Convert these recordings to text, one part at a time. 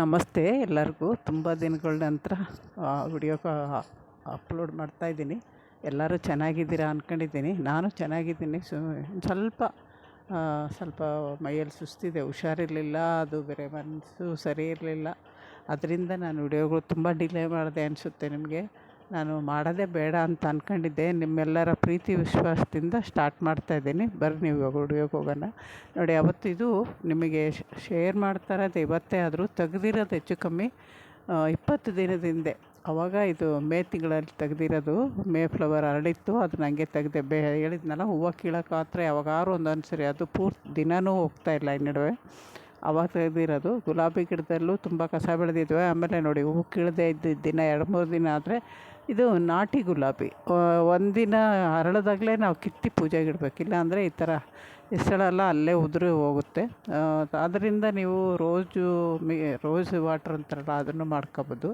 ನಮಸ್ತೆ ಎಲ್ಲರಿಗೂ. ತುಂಬ ದಿನಗಳ ನಂತರ ವಿಡಿಯೋ ಅಪ್ಲೋಡ್ ಮಾಡ್ತಾಯಿದ್ದೀನಿ. ಎಲ್ಲರೂ ಚೆನ್ನಾಗಿದ್ದೀರಾ ಅಂದ್ಕೊಂಡಿದ್ದೀನಿ. ನಾನು ಚೆನ್ನಾಗಿದ್ದೀನಿ. ಸ್ವಲ್ಪ ಮೈಯಲ್ಲಿ ಸುಸ್ತಿದೆ, ಹುಷಾರಿರಲಿಲ್ಲ. ಅದು ಬೇರೆ ಮನಸ್ಸು ಸರಿ ಇರಲಿಲ್ಲ. ಅದರಿಂದ ನಾನು ವಿಡಿಯೋಗಳು ತುಂಬ ಡಿಲೇ ಮಾಡಿದೆ ಅನಿಸುತ್ತೆ ನಿಮಗೆ. ನಾನು ಮಾಡೋದೇ ಬೇಡ ಅಂತ ಅಂದ್ಕೊಂಡಿದ್ದೆ. ನಿಮ್ಮೆಲ್ಲರ ಪ್ರೀತಿ ವಿಶ್ವಾಸದಿಂದ ಸ್ಟಾರ್ಟ್ ಮಾಡ್ತಾಯಿದ್ದೀನಿ. ಬರ್ರಿ ನೀವು ಇವಾಗ ವಿಡಿಯೋಗೆ ಹೋಗೋಣ. ನೋಡಿ, ಅವತ್ತು ಇದು ನಿಮಗೆ ಶೇರ್ ಮಾಡ್ತಾ ಇರೋದು ಇವತ್ತೇ ಆದರೂ ತೆಗ್ದಿರೋದು ಹೆಚ್ಚು ಕಮ್ಮಿ 20 ದಿನದ ಹಿಂದೆ. ಆವಾಗ ಇದು ಮೇ ತಿಂಗಳಲ್ಲಿ ತೆಗ್ದಿರೋದು. ಮೇ ಫ್ಲವರ್ ಹರಡಿತ್ತು, ಅದು ನನಗೆ ತೆಗೆದೆ. ಹೇಳಿದ್ನಲ್ಲ, ಹೂವು ಕೀಳೋಕೆ ಮಾತ್ರ ಯಾವಾಗಾರು ಒಂದೊಂದು ಸರಿ, ಅದು ಪೂರ್ತಿ ದಿನವೂ ಹೋಗ್ತಾಯಿಲ್ಲ ಈ ನಡುವೆ. ಆವಾಗ ತೆಗೆದಿರೋದು. ಗುಲಾಬಿ ಗಿಡದಲ್ಲೂ ತುಂಬ ಕಸ ಬೆಳೆದಿದ್ವಿ. ಆಮೇಲೆ ನೋಡಿ, ಹೂವು ಕೀಳದೆ ಇದ್ದಿದ್ದ ದಿನ 2-3 ದಿನ ಆದರೆ ಇದು ನಾಟಿ ಗುಲಾಬಿ. ಒಂದಿನ ಅರಳಿದಾಗಲೇ ನಾವು ಕಿತ್ತಿ ಪೂಜೆಗೆ ಇಡಬೇಕಿಲ್ಲ ಅಂದರೆ ಈ ಥರ ಹೆಸಳೆಲ್ಲ ಅಲ್ಲೇ ಉದುರಿ ಹೋಗುತ್ತೆ. ಅದರಿಂದ ನೀವು ರೋಸ್ ವಾಟ್ರ್ ಅಂತಾರಲ್ಲ, ಅದನ್ನು ಮಾಡ್ಕೊಬೋದು.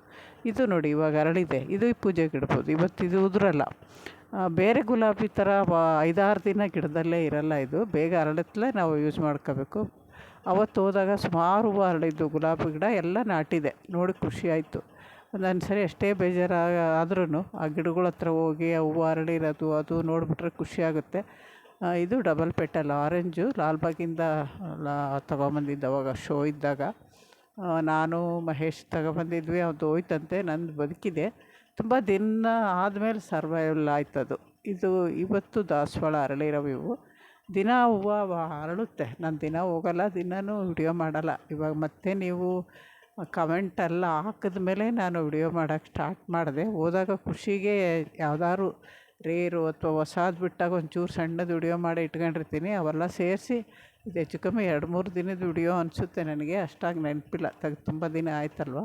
ಇದು ನೋಡಿ, ಇವಾಗ ಅರಳಿದೆ, ಇದು ಪೂಜೆಗೆ ಇಡ್ಬೋದು. ಇವತ್ತು ಇದು ಉದುರಲ್ಲ. ಬೇರೆ ಗುಲಾಬಿ ಥರ 5-6 ದಿನ ಗಿಡದಲ್ಲೇ ಇರಲ್ಲ. ಇದು ಬೇಗ ಅರಳತ್ತಲೇ ನಾವು ಯೂಸ್ ಮಾಡ್ಕೋಬೇಕು. ಅವತ್ತು ಹೋದಾಗ ಸುಮಾರು ಹೂವು ಹರಡಿದ್ದು ಗುಲಾಬಿ ಗಿಡ ಎಲ್ಲ ನಾಟಿದೆ. ನೋಡಿ ಖುಷಿ ಆಯಿತು. ಒಂದೊಂದು ಸರಿ ಎಷ್ಟೇ ಬೇಜಾರಾದ್ರೂ ಆ ಗಿಡಗಳ ಹತ್ರ ಹೋಗಿ ಆ ಹೂವು ಹರಡಿರೋದು ಅದು ನೋಡಿಬಿಟ್ರೆ ಖುಷಿಯಾಗುತ್ತೆ. ಇದು ಡಬಲ್ ಪೆಟಲ್ ಆರೆಂಜು, ಲಾಲ್ಬಾಗಿಂದ ತೊಗೊಂಬಂದಿದ್ದು ಅವಾಗ ಶೋ ಇದ್ದಾಗ. ನಾನು ಮಹೇಶ್ ತಗೊಬಂದಿದ್ವಿ. ಅದು ಹೋಯ್ತಂತೆ, ನಂದು ಬದುಕಿದೆ. ತುಂಬ ದಿನ ಆದಮೇಲೆ ಸರ್ವೈವಲ್ ಆಯ್ತದು. ಇದು ಇವತ್ತು ದಾಸವಾಳ ಅರಳಿರೋವು ಇವು. ದಿನ ಹೂವು ಅರಳುತ್ತೆ. ನಾನು ದಿನ ಹೋಗಲ್ಲ, ದಿನವೂ ವಿಡಿಯೋ ಮಾಡಲ್ಲ. ಇವಾಗ ಮತ್ತೆ ನೀವು ಕಮೆಂಟೆಲ್ಲ ಹಾಕಿದ ಮೇಲೆ ನಾನು ವಿಡಿಯೋ ಮಾಡೋಕ್ಕೆ ಸ್ಟಾರ್ಟ್ ಮಾಡಿದೆ. ಹೋದಾಗ ಖುಷಿಗೆ ಯಾವ್ದಾದ್ರು ರೇರು ಅಥವಾ ಹೊಸಾದು ಬಿಟ್ಟಾಗ ಒಂಚೂರು ಸಣ್ಣದು ವಿಡಿಯೋ ಮಾಡಿ ಇಟ್ಕೊಂಡಿರ್ತೀನಿ. ಅವೆಲ್ಲ ಸೇರಿಸಿ ಇದು ಹೆಚ್ಚು ಕಮ್ಮಿ 2-3 ದಿನದ ವಿಡಿಯೋ ಅನಿಸುತ್ತೆ ನನಗೆ. ಅಷ್ಟಾಗಿ ನೆನಪಿಲ್ಲ, ತುಂಬ ದಿನ ಆಯ್ತಲ್ವ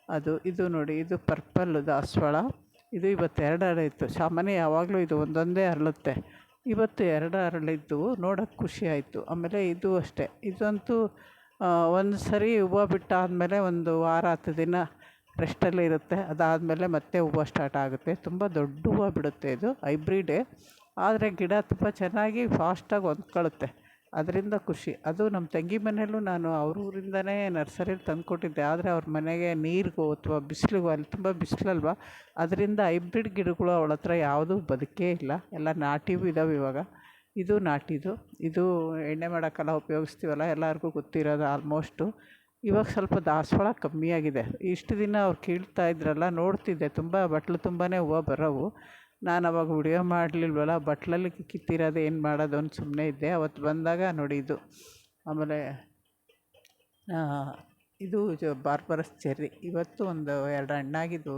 ಅದು. ಇದು ನೋಡಿ, ಇದು ಪರ್ಪಲ್ಲು ದಾಸವಾಳ. ಇದು ಇವತ್ತು 2 ಅರಳಿತ್ತು. ಸಾಮಾನ್ಯ ಯಾವಾಗಲೂ ಇದು ಒಂದೊಂದೇ ಅರಳುತ್ತೆ. ಇವತ್ತು 2 ಅರಳಿದ್ದು ನೋಡೋಕ್ಕೆ ಖುಷಿ ಆಯಿತು. ಆಮೇಲೆ ಇದು ಅಷ್ಟೇ, ಇದಂತೂ ಒಂದು ಸರಿ ಹೂವು ಬಿಟ್ಟಾದಮೇಲೆ ಒಂದು ವಾರ 10 ದಿನ ರೆಸ್ಟಲ್ಲಿ ಇರುತ್ತೆ. ಅದಾದಮೇಲೆ ಮತ್ತೆ ಹೂವು ಸ್ಟಾರ್ಟ್ ಆಗುತ್ತೆ. ತುಂಬ ದೊಡ್ಡ ಹೂವು ಬಿಡುತ್ತೆ. ಇದು ಹೈಬ್ರಿಡೇ, ಆದರೆ ಗಿಡ ತುಂಬ ಚೆನ್ನಾಗಿ ಫಾಸ್ಟಾಗಿ ಹೊಂದ್ಕೊಳ್ಳುತ್ತೆ. ಅದರಿಂದ ಖುಷಿ. ಅದು ನಮ್ಮ ತಂಗಿ ಮನೆಯಲ್ಲೂ ನಾನು ಅವ್ರ ಊರಿಂದನೇ ನರ್ಸರಿಲಿ ತಂದುಕೊಟ್ಟಿದ್ದೆ. ಆದರೆ ಅವ್ರ ಮನೆಗೆ ನೀರಿಗೂ ಅಥವಾ ಬಿಸಿಲಿಗೂ, ಅಲ್ಲಿ ತುಂಬ ಬಿಸಿಲಲ್ವ, ಅದರಿಂದ ಹೈಬ್ರಿಡ್ ಗಿಡಗಳು ಅವಳ ಹತ್ರ ಯಾವುದೂ ಬದುಕೇ ಇಲ್ಲ. ಎಲ್ಲ ನಾಟಿವು ಇದ್ದಾವೆ ಇವಾಗ. ಇದು ನಾಟಿದು. ಇದು ಎಣ್ಣೆ ಮಾಡೋಕ್ಕೆಲ್ಲ ಉಪಯೋಗಿಸ್ತೀವಲ್ಲ, ಎಲ್ಲರಿಗೂ ಗೊತ್ತಿರೋದು ಆಲ್ಮೋಸ್ಟು. ಇವಾಗ ಸ್ವಲ್ಪ ದಾಸವಾಳ ಕಮ್ಮಿಯಾಗಿದೆ. ಇಷ್ಟು ದಿನ ಅವ್ರು ಕೀಳ್ತಾ ಇದ್ರಲ್ಲ, ನೋಡ್ತಿದ್ದೆ, ತುಂಬ ಬಟ್ಲು ತುಂಬಾ ಹೂವು ಬರೋವು. ನಾನು ಅವಾಗ ವಿಡಿಯೋ ಮಾಡಲಿಲ್ವಲ್ಲ, ಬಟ್ಲಲ್ಲಿ ಕಿತ್ತಿರೋದು ಏನು ಮಾಡೋದು ಅಂತ ಸುಮ್ಮನೆ ಇದ್ದೆ. ಅವತ್ತು ಬಂದಾಗ ನೋಡಿ ಇದು. ಆಮೇಲೆ ಇದು ಬಾರ್ಬರಸ್ ಚೆರ್ರಿ. ಇವತ್ತು ಒಂದು 2 ಹಣ್ಣಾಗಿದ್ದು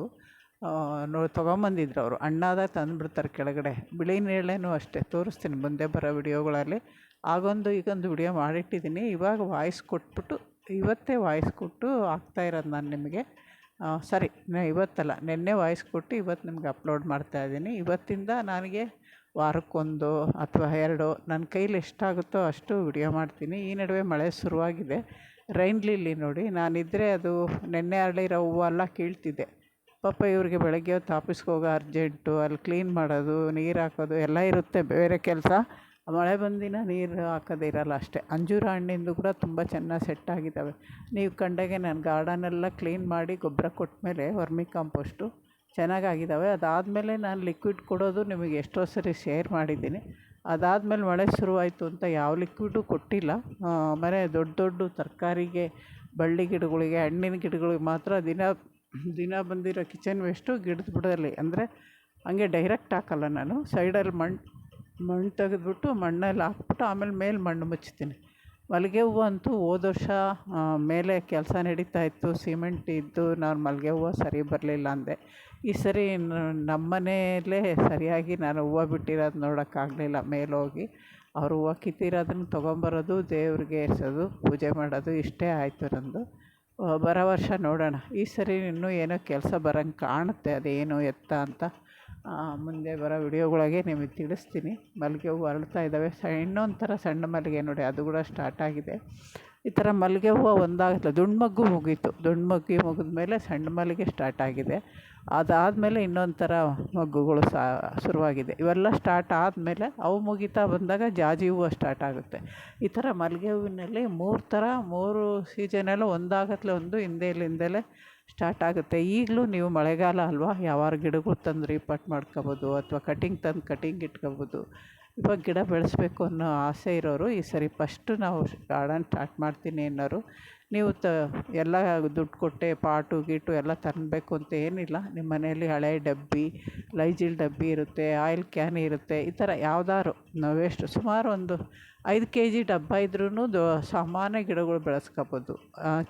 ತೊಗೊಂಬಂದಿದ್ರು ಅವರು. ಹಣ್ಣಾದಾಗ ತಂದುಬಿಡ್ತಾರೆ ಕೆಳಗಡೆ. ಬಿಳಿ ನೇರಳೆನೂ ಅಷ್ಟೇ, ತೋರಿಸ್ತೀನಿ ಮುಂದೆ ಬರೋ ವಿಡಿಯೋಗಳಲ್ಲಿ. ಆಗೊಂದು ಈಗೊಂದು ವಿಡಿಯೋ ಮಾಡಿಟ್ಟಿದ್ದೀನಿ. ಇವಾಗ ವಾಯ್ಸ್ ಕೊಟ್ಬಿಟ್ಟು, ಇವತ್ತೇ ವಾಯ್ಸ್ ಕೊಟ್ಟು ಹಾಕ್ತಾಯಿರೋದು ನಾನು ನಿಮಗೆ. ಸರಿ, ಇವತ್ತಲ್ಲ, ನಿನ್ನೆ ವಾಯ್ಸ್ ಕೊಟ್ಟು ಇವತ್ತು ನಿಮ್ಗೆ ಅಪ್ಲೋಡ್ ಮಾಡ್ತಾಯಿದ್ದೀನಿ. ಇವತ್ತಿಂದ ನನಗೆ ವಾರಕ್ಕೊಂದು ಅಥವಾ 2 ನನ್ನ ಕೈಲಿ ಎಷ್ಟಾಗುತ್ತೋ ಅಷ್ಟು ವಿಡಿಯೋ ಮಾಡ್ತೀನಿ. ಈ ನಡುವೆ ಮಳೆ ಶುರುವಾಗಿದೆ. ರೈನ್ ಲಿಲ್ಲಿ ನೋಡಿ, ನಾನಿದ್ದರೆ ಅದು ನೆನ್ನೆ ಹರಳಿರೋ ಹೂವೆಲ್ಲ ಕೀಳ್ತಿದ್ದೆ. ಪಾಪ ಇವ್ರಿಗೆ ಬೆಳಗ್ಗೆ ಹೊತ್ತು ಆಫೀಸ್ಗೆ ಹೋಗೋ ಅರ್ಜೆಂಟು, ಅಲ್ಲಿ ಕ್ಲೀನ್ ಮಾಡೋದು, ನೀರು ಹಾಕೋದು ಎಲ್ಲ ಇರುತ್ತೆ, ಬೇರೆ ಕೆಲಸ. ಮಳೆ ಬಂದಿನ ನೀರು ಹಾಕೋದೇ ಇರೋಲ್ಲ ಅಷ್ಟೇ. ಅಂಜೂರ ಹಣ್ಣಿಂದು ಕೂಡ ತುಂಬ ಚೆನ್ನಾಗಿ ಸೆಟ್ ಆಗಿದ್ದಾವೆ. ನೀವು ಕಂಡಾಗೆ ನಾನು ಗಾರ್ಡನೆಲ್ಲ ಕ್ಲೀನ್ ಮಾಡಿ ಗೊಬ್ಬರ ಕೊಟ್ಟಮೇಲೆ ವರ್ಮಿ ಕಾಂಪೋಸ್ಟು ಚೆನ್ನಾಗಾಗಿದ್ದಾವೆ. ಅದಾದಮೇಲೆ ನಾನು ಲಿಕ್ವಿಡ್ ಕೊಡೋದು ನಿಮಗೆ ಎಷ್ಟೋ ಸರಿ ಶೇರ್ ಮಾಡಿದ್ದೀನಿ. ಅದಾದಮೇಲೆ ಮಳೆ ಶುರುವಾಯಿತು ಅಂತ ಯಾವ ಲಿಕ್ವಿಡು ಕೊಟ್ಟಿಲ್ಲ. ಆಮೇಲೆ ದೊಡ್ಡ ತರಕಾರಿಗೆ, ಬಳ್ಳಿ ಗಿಡಗಳಿಗೆ, ಹಣ್ಣಿನ ಗಿಡಗಳಿಗೆ ಮಾತ್ರ ದಿನ ಬಂದಿರೋ ಕಿಚನ್ ವೇಸ್ಟು ಗಿಡದ ಬುಡದಲ್ಲಿ, ಅಂದರೆ ಹಂಗೆ ಡೈರೆಕ್ಟ್ ಹಾಕಲ್ಲ ನಾನು. ಸೈಡಲ್ಲಿ ಮಣ್ಣು ತೆಗೆದ್ಬಿಟ್ಟು ಮಣ್ಣಲ್ಲಿ ಹಾಕ್ಬಿಟ್ಟು ಆಮೇಲೆ ಮೇಲೆ ಮಣ್ಣು ಮುಚ್ತೀನಿ. ಮಲ್ಲಿಗೆ ಹೂವು ಅಂತೂ ಹೋದ ವರ್ಷ ಮೇಲೆ ಕೆಲಸ ನಡೀತಾಯಿತ್ತು, ಸಿಮೆಂಟ್ ಇದ್ದು ನಾನು ಮಲ್ಲಿಗೆ ಹೂವು ಸರಿ ಬರಲಿಲ್ಲ ಅಂದೆ. ಈ ಸರಿ ನಮ್ಮ ಮನೆಯಲ್ಲೇ ಸರಿಯಾಗಿ ನಾನು ಹೂವು ಬಿಟ್ಟಿರೋದು ನೋಡೋಕ್ಕಾಗಲಿಲ್ಲ. ಮೇಲೋಗಿ ಅವರು ಹೂವು ಕಿತ್ತಿರೋದನ್ನು ತೊಗೊಂಬರೋದು, ದೇವ್ರಿಗೆ ಏರಿಸೋದು, ಪೂಜೆ ಮಾಡೋದು, ಇಷ್ಟೇ ಆಯಿತು ನಂದು. ಬರೋ ವರ್ಷ ನೋಡೋಣ. ಈ ಸರಿ ಇನ್ನೂ ಏನೋ ಕೆಲಸ ಬರೋಂಗೆ ಕಾಣುತ್ತೆ, ಅದೇನು ಎತ್ತ ಅಂತ ಮುಂದೆ ಬರೋ ವಿಡಿಯೋಗಳಿಗೆ ನಿಮಗೆ ತಿಳಿಸ್ತೀನಿ. ಮಲ್ಲಿಗೆ ಹೂವು ಅರಳ್ತಾ ಇದ್ದಾವೆ. ಇನ್ನೊಂದು ಥರ ಸಣ್ಣ ಮಲ್ಲಿಗೆ ನೋಡಿ, ಅದು ಕೂಡ ಸ್ಟಾರ್ಟ್ ಆಗಿದೆ. ಈ ಥರ ಮಲ್ಲಿಗೆ ಹೂವು ಒಂದಾಗಲ್ಲ. ದುಂಡು ಮಗ್ಗು ಮುಗೀತು. ದುಂಡು ಮಗ್ಗಿ ಮುಗಿದ್ಮೇಲೆ ಸಣ್ಣ ಮಲ್ಲಿಗೆ ಸ್ಟಾರ್ಟ್ ಆಗಿದೆ. ಅದಾದಮೇಲೆ ಇನ್ನೊಂದು ಥರ ಮೊಗ್ಗುಗಳು ಶುರುವಾಗಿದೆ. ಇವೆಲ್ಲ ಸ್ಟಾರ್ಟ್ ಆದಮೇಲೆ ಅವು ಮುಗಿತಾ ಬಂದಾಗ ಜಾಜಿ ಹೂವು ಸ್ಟಾರ್ಟ್ ಆಗುತ್ತೆ. ಈ ಥರ ಮಲ್ಲಿಗೆ ಹೂವಿನಲ್ಲಿ 3 ಸೀಸನೆಲ್ಲ ಒಂದಾಗತ್ಲೆ ಒಂದು ಹಿಂದೆಲೆ ಸ್ಟಾರ್ಟ್ ಆಗುತ್ತೆ. ಈಗಲೂ ನೀವು ಮಳೆಗಾಲ ಅಲ್ವಾ, ಯಾವಾರು ಗಿಡಗಳು ತಂದು ರೀಪಾಟ್ ಮಾಡ್ಕೊಬೋದು ಅಥವಾ ಕಟಿಂಗ್ ತಂದು ಕಟಿಂಗ್ ಇಟ್ಕೊಬೋದು. ಇವಾಗ ಗಿಡ ಬೆಳೆಸ್ಬೇಕು ಅನ್ನೋ ಆಸೆ ಇರೋರು ಈ ಸರಿ ಫಸ್ಟು ನಾವು ಗಾರ್ಡನ್ ಸ್ಟಾರ್ಟ್ ಮಾಡ್ತೀನಿ ಅನ್ನೋರು, ನೀವು ಎಲ್ಲ ದುಡ್ಡು ಕೊಟ್ಟೆ ಪಾಟು ಗೀಟು ಎಲ್ಲ ತರಬೇಕು ಅಂತ ಏನಿಲ್ಲ. ನಿಮ್ಮ ಮನೆಯಲ್ಲಿ ಹಳೆ ಡಬ್ಬಿ, ಲೈಜಿಲ್ ಡಬ್ಬಿ ಇರುತ್ತೆ, ಆಯಿಲ್ ಕ್ಯಾನ್ ಇರುತ್ತೆ. ಈ ಥರ ಯಾವ್ದಾದ್ರು ನಾವೆಷ್ಟು ಸುಮಾರು ಒಂದು 5 kg ಡಬ್ಬ ಇದ್ರೂ ಸಾಮಾನ್ಯ ಗಿಡಗಳು ಬೆಳೆಸ್ಕೊಬೋದು.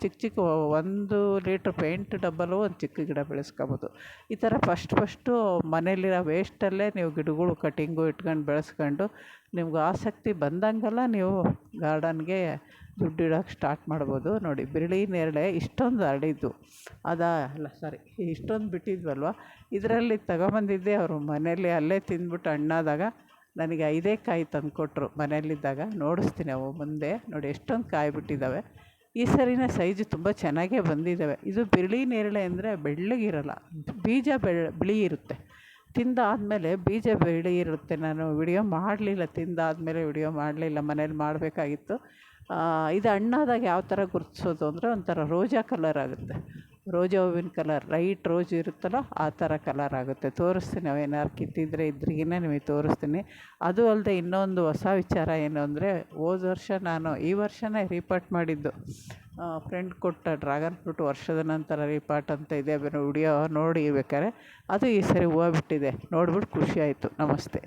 ಚಿಕ್ಕ 1 ಲೀಟ್ರ್ ಪೇಂಟ್ ಡಬ್ಬಲ್ಲೂ ಒಂದು ಚಿಕ್ಕ ಗಿಡ ಬೆಳೆಸ್ಕೊಬೋದು. ಈ ಥರ ಫಸ್ಟು ಮನೇಲಿರೋ ವೇಸ್ಟಲ್ಲೇ ನೀವು ಗಿಡಗಳು ಕಟಿಂಗು ಇಟ್ಕೊಂಡು ಬೆಳೆಸ್ಕೊಂಡು ನಿಮ್ಗೆ ಆಸಕ್ತಿ ಬಂದಂಗೆಲ್ಲ ನೀವು ಗಾರ್ಡನ್ಗೆ ದುಡ್ಡಿಡೋಕೆ ಸ್ಟಾರ್ಟ್ ಮಾಡ್ಬೋದು. ನೋಡಿ, ಬಿಳಿ ನೇರಳೆ ಇಷ್ಟೊಂದು ಹರಡಿದ್ದು ಇಷ್ಟೊಂದು ಬಿಟ್ಟಿದ್ವಲ್ವ, ಇದರಲ್ಲಿ ತಗೊಂಬಂದಿದ್ದೆ ಅವರು ಮನೇಲಿ ಅಲ್ಲೇ ತಿಂದ್ಬಿಟ್ಟು ಹಣ್ಣಾದಾಗ ನನಗೆ 5 ಕಾಯಿ ತಂದುಕೊಟ್ರು ಮನೆಯಲ್ಲಿದ್ದಾಗ. ನೋಡಿಸ್ತೀನಿ ಅವು ಮುಂದೆ. ನೋಡಿ ಎಷ್ಟೊಂದು ಕಾಯಿ ಬಿಟ್ಟಿದ್ದಾವೆ. ಈ ಸರಿನ ಸೈಜು ತುಂಬ ಚೆನ್ನಾಗೇ ಬಂದಿದ್ದಾವೆ. ಇದು ಬಿಳಿ ನೇರಳೆ ಅಂದರೆ ಬೆಳ್ಳಗಿರಲ್ಲ, ಬೀಜ ಬಿಳಿ ಇರುತ್ತೆ. ತಿಂದಾದಮೇಲೆ ಬೀಜ ಬಿಳಿ ಇರುತ್ತೆ. ನಾನು ವಿಡಿಯೋ ಮಾಡಲಿಲ್ಲ, ತಿಂದಾದಮೇಲೆ ವಿಡಿಯೋ ಮಾಡಲಿಲ್ಲ, ಮನೇಲಿ ಮಾಡಬೇಕಾಗಿತ್ತು. ಇದು ಹಣ್ಣಾದಾಗ ಯಾವ ಥರ ಗುರುತಿಸೋದು ಅಂದರೆ ಒಂಥರ ರೋಜಾ ಕಲರ್ ಆಗುತ್ತೆ. ರೋಜಾ ಹೂವಿನ ಕಲರ್, ಲೈಟ್ ರೋಜ್ ಇರುತ್ತಲ್ಲ ಆ ಥರ ಕಲರ್ ಆಗುತ್ತೆ. ತೋರಿಸ್ತೀನಿ, ಅವೇನಾರು ಕಿತ್ತಿದ್ರೆ ಇದ್ರಿಗೇ ನಿಮಗೆ ತೋರಿಸ್ತೀನಿ. ಅದು ಅಲ್ಲದೆ ಇನ್ನೊಂದು ಹೊಸ ವಿಚಾರ ಏನು ಅಂದರೆ, ಹೋದ ವರ್ಷ ನಾನು ಈ ವರ್ಷವೇ ರೀಪಾಟ್ ಮಾಡಿದ್ದು. ಫ್ರೆಂಡ್ ಕೊಟ್ಟ ಡ್ರ್ಯಾಗನ್ ಫ್ರೂಟ್ ವರ್ಷದ ನಂತರ ರೀಪಾಟ್ ಅಂತ ಇದೆ, ವಿಡಿಯೋ ನೋಡಿ ಬೇಕಾದ್ರೆ. ಅದು ಈ ಸರಿ ಹೂವು ಬಿಟ್ಟಿದೆ. ನೋಡ್ಬಿಟ್ಟು ಖುಷಿ ಆಯಿತು. ನಮಸ್ತೆ.